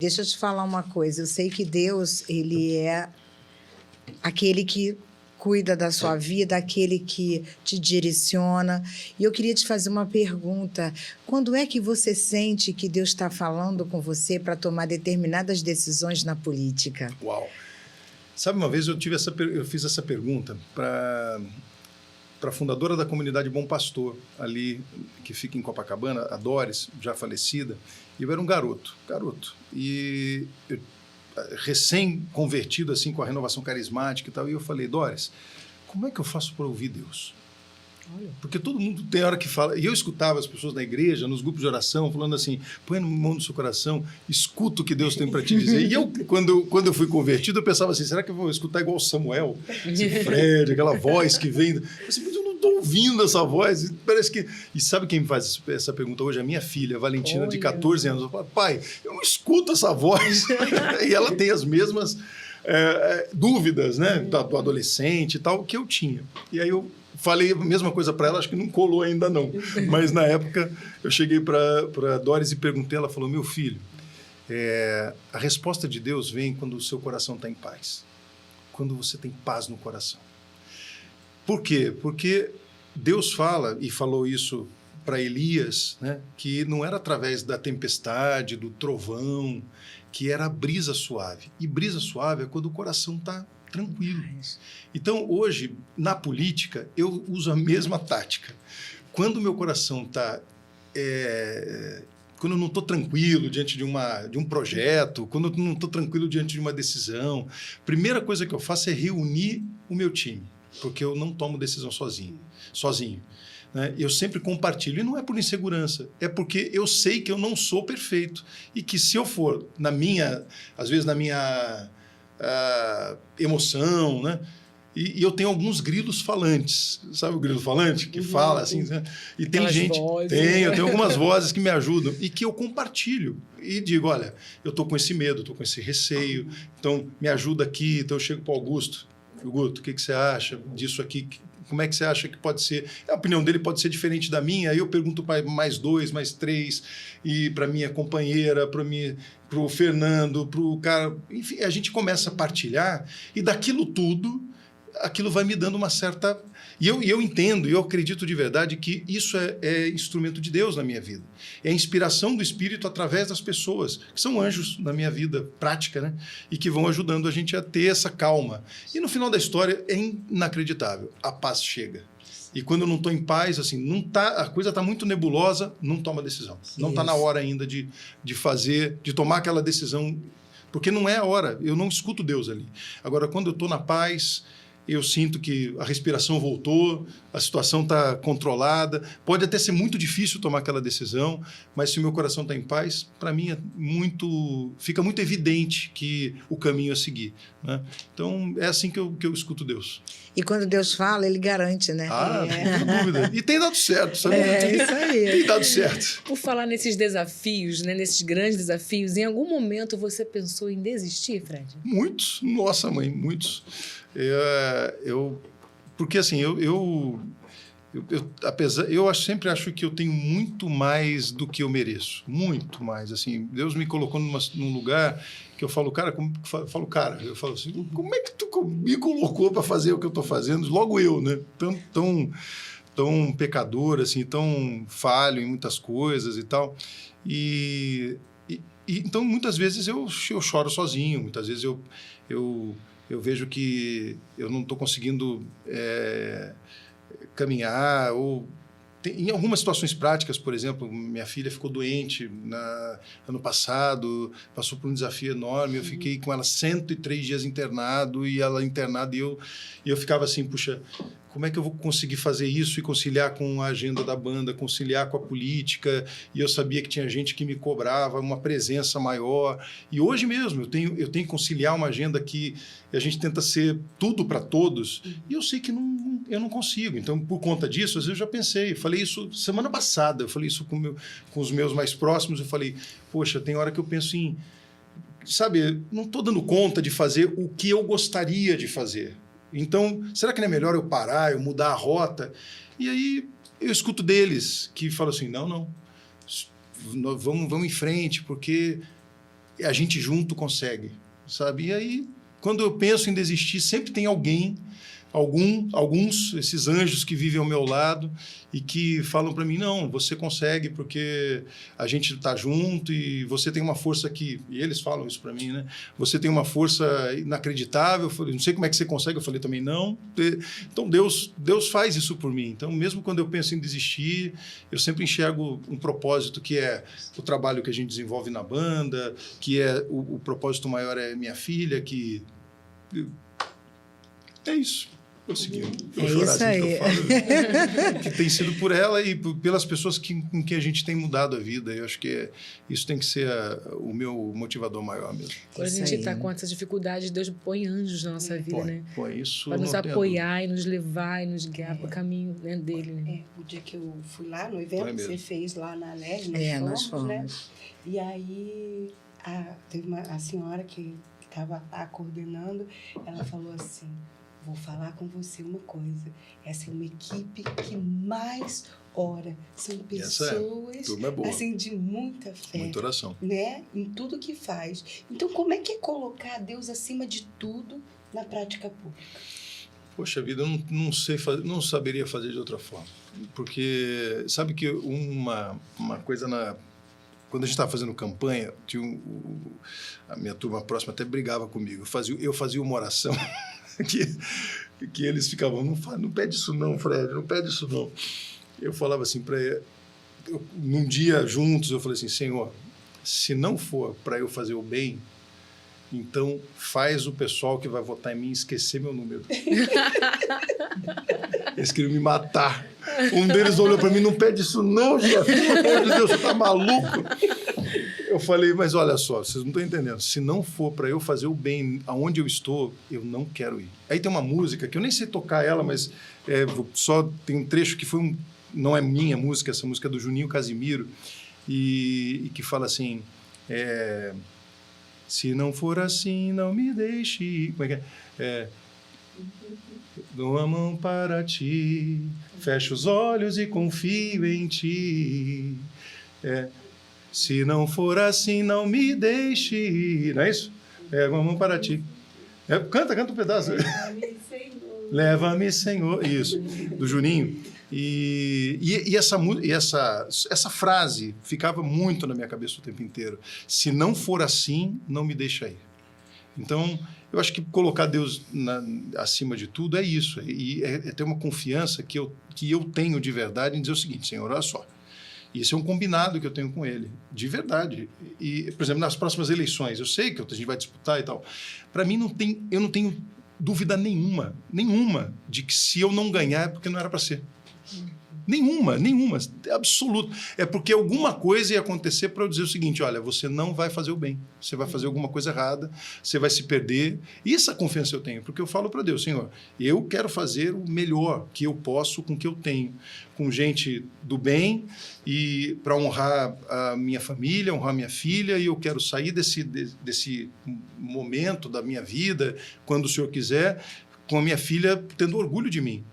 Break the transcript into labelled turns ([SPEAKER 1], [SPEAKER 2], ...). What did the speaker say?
[SPEAKER 1] Deixa eu te falar uma coisa, eu sei que Deus, ele é aquele que cuida da sua vida, aquele que te direciona. E eu queria te fazer uma pergunta. Quando é que você sente que Deus está falando com você para tomar determinadas decisões na política?
[SPEAKER 2] Uau! Sabe, uma vez eu fiz essa pergunta para a fundadora da comunidade Bom Pastor, ali, que fica em Copacabana, a Doris, já falecida, e eu era um garoto. E eu, recém-convertido assim, com a renovação carismática e tal, e eu falei, Doris, como é que eu faço para ouvir Deus? Olha. Porque todo mundo tem hora que fala, e eu escutava as pessoas na igreja, nos grupos de oração, falando assim, põe a mão no seu coração, escuta o que Deus tem para te dizer. E eu, quando eu fui convertido, eu pensava assim, será que eu vou escutar igual Samuel? Esse Fred, aquela voz que vem... Eu não estou ouvindo essa voz, parece que... E sabe quem me faz essa pergunta hoje? A minha filha, a Valentina, de 14 anos. Eu falo, pai, eu não escuto essa voz. E ela tem as mesmas dúvidas, né, do adolescente e tal, que eu tinha. E aí eu falei a mesma coisa para ela, acho que não colou ainda não. Mas na época eu cheguei para Doris e perguntei, ela falou, meu filho, a resposta de Deus vem quando o seu coração está em paz. Quando você tem paz no coração. Por quê? Porque Deus fala, e falou isso para Elias, né, que não era através da tempestade, do trovão, que era a brisa suave. E brisa suave é quando o coração está tranquilo. Então, hoje, na política, eu uso a mesma tática. Quando o meu coração está... quando eu não estou tranquilo diante de um projeto, quando eu não estou tranquilo diante de uma decisão, a primeira coisa que eu faço é reunir o meu time, porque eu não tomo decisão sozinho. Né? Eu sempre compartilho, e não é por insegurança, é porque eu sei que eu não sou perfeito, e que se eu for, às vezes na minha emoção, né? E eu tenho alguns grilos falantes, sabe o grilo falante? Que fala assim, né? E tem gente... Eu tenho algumas vozes que me ajudam e que eu compartilho. E digo, olha, eu estou com esse medo, estou com esse receio, então me ajuda aqui. Então eu chego para o Augusto, o que você acha disso aqui? Como é que você acha que pode ser? A opinião dele pode ser diferente da minha, aí eu pergunto para mais 2, mais 3, e para minha companheira, para o Fernando, para o cara... Enfim, a gente começa a partilhar e daquilo tudo... aquilo vai me dando uma certa... E eu entendo, e eu acredito de verdade que isso é instrumento de Deus na minha vida. É a inspiração do Espírito através das pessoas, que são anjos na minha vida prática, né? E que vão ajudando a gente a ter essa calma. E no final da história é inacreditável. A paz chega. E quando eu não estou em paz, assim, a coisa está muito nebulosa, não toma decisão. Não está na hora ainda de tomar aquela decisão, porque não é a hora. Eu não escuto Deus ali. Agora, quando eu estou na paz... eu sinto que a respiração voltou, a situação está controlada. Pode até ser muito difícil tomar aquela decisão, mas se o meu coração está em paz, para mim fica muito evidente que o caminho a seguir. Né? Então, é assim que eu escuto Deus.
[SPEAKER 1] E quando Deus fala, Ele garante, né?
[SPEAKER 2] Não tenho dúvida. E tem dado certo, sabe?
[SPEAKER 1] Isso aí.
[SPEAKER 2] Tem dado certo.
[SPEAKER 3] Por falar nesses desafios, né, nesses grandes desafios, em algum momento você pensou em desistir, Fred?
[SPEAKER 2] Muitos. Nossa, mãe, muitos. Porque assim, eu sempre acho que eu tenho muito mais do que eu mereço, muito mais. Assim, Deus me colocou num lugar que eu falo, cara, eu falo assim, como é que tu me colocou para fazer o que eu estou fazendo? Logo eu, né? Tão pecador, assim, tão falho em muitas coisas e tal. Então, muitas vezes eu choro sozinho, muitas vezes eu vejo que eu não estou conseguindo caminhar, em algumas situações práticas, por exemplo, minha filha ficou doente ano passado, passou por um desafio enorme, eu fiquei com ela 103 dias internado, e ela internada, e eu ficava assim, puxa, como é que eu vou conseguir fazer isso e conciliar com a agenda da banda, conciliar com a política? E eu sabia que tinha gente que me cobrava uma presença maior. E hoje mesmo eu tenho que conciliar uma agenda que a gente tenta ser tudo para todos, e eu sei que eu não consigo. Então, por conta disso, às vezes eu já pensei, falei isso semana passada, eu falei isso com os meus mais próximos, eu falei, poxa, tem hora que eu penso em... Sabe, não estou dando conta de fazer o que eu gostaria de fazer. Então, será que não é melhor eu parar, eu mudar a rota? E aí eu escuto deles que falam assim, não, vamos em frente, porque a gente junto consegue, sabe? E aí, quando eu penso em desistir, sempre tem alguém, alguns, esses anjos que vivem ao meu lado e que falam para mim, não, você consegue porque a gente está junto e você tem uma força que... E eles falam isso para mim, né? Você tem uma força inacreditável. Eu falei, não sei como é que você consegue. Eu falei também, não. Então, Deus faz isso por mim. Então, mesmo quando eu penso em desistir, eu sempre enxergo um propósito que é o trabalho que a gente desenvolve na banda, que é o propósito maior é minha filha, que... É isso. Conseguiu.
[SPEAKER 1] É isso aí.
[SPEAKER 2] Que tem sido por ela e pelas pessoas com quem a gente tem mudado a vida. Eu acho que isso tem que ser o meu motivador maior mesmo.
[SPEAKER 3] Quando a gente está com essas dificuldades, Deus põe anjos na nossa vida, né?
[SPEAKER 2] Põe isso.
[SPEAKER 3] Para nos apoiar e nos levar e nos guiar para o caminho, né, dele. Né?
[SPEAKER 4] O dia que eu fui lá no evento que você fez lá na LED,
[SPEAKER 1] nós fomos.
[SPEAKER 4] Né? E aí teve a senhora que estava coordenando, ela falou assim, vou falar com você uma coisa, essa é uma equipe que mais ora, são pessoas assim, de muita fé,
[SPEAKER 2] muita oração,
[SPEAKER 4] né? Em tudo que faz. Então, como é que é colocar Deus acima de tudo na prática pública?
[SPEAKER 2] Poxa vida, eu não saberia fazer de outra forma, porque sabe que uma coisa quando a gente estava fazendo campanha, a minha turma próxima até brigava comigo. Eu fazia uma oração que eles ficavam, não pede isso não, Fred, não pede isso não. Eu falava assim para ele, num dia juntos, eu falei assim, Senhor, se não for para eu fazer o bem, então faz o pessoal que vai votar em mim esquecer meu número. Eles queriam me matar. Um deles olhou para mim, não pede isso não, Jesus, pelo amor de Deus, você tá maluco? Eu falei, mas olha só, vocês não estão entendendo. Se não for para eu fazer o bem aonde eu estou, eu não quero ir. Aí tem uma música que eu nem sei tocar ela, mas só tem um trecho que não é minha música, essa música é do Juninho Casimiro, e que fala assim, se não for assim, não me deixe ir. Como é que é? Dou a mão para ti, fecho os olhos e confio em ti. Se não for assim, não me deixe ir. Não é isso? Uma mão para ti. Canta um pedaço. Leva-me, Senhor. Leva-me, Senhor. Isso, do Juninho. E essa frase ficava muito na minha cabeça o tempo inteiro. Se não for assim, não me deixa ir. Então, eu acho que colocar Deus acima de tudo é isso. E é ter uma confiança que eu tenho de verdade em dizer o seguinte, Senhor, olha só. Isso é um combinado que eu tenho com ele, de verdade. E, por exemplo, nas próximas eleições, eu sei que a gente vai disputar e tal. Para mim, eu não tenho dúvida nenhuma, de que se eu não ganhar é porque não era para ser. Nenhuma, absoluto. É porque alguma coisa ia acontecer para eu dizer o seguinte, olha, você não vai fazer o bem, você vai fazer alguma coisa errada, você vai se perder. E essa confiança eu tenho, porque eu falo para Deus, Senhor, eu quero fazer o melhor que eu posso com o que eu tenho, com gente do bem e para honrar a minha família, honrar minha filha, e eu quero sair desse momento da minha vida, quando o Senhor quiser, com a minha filha tendo orgulho de mim.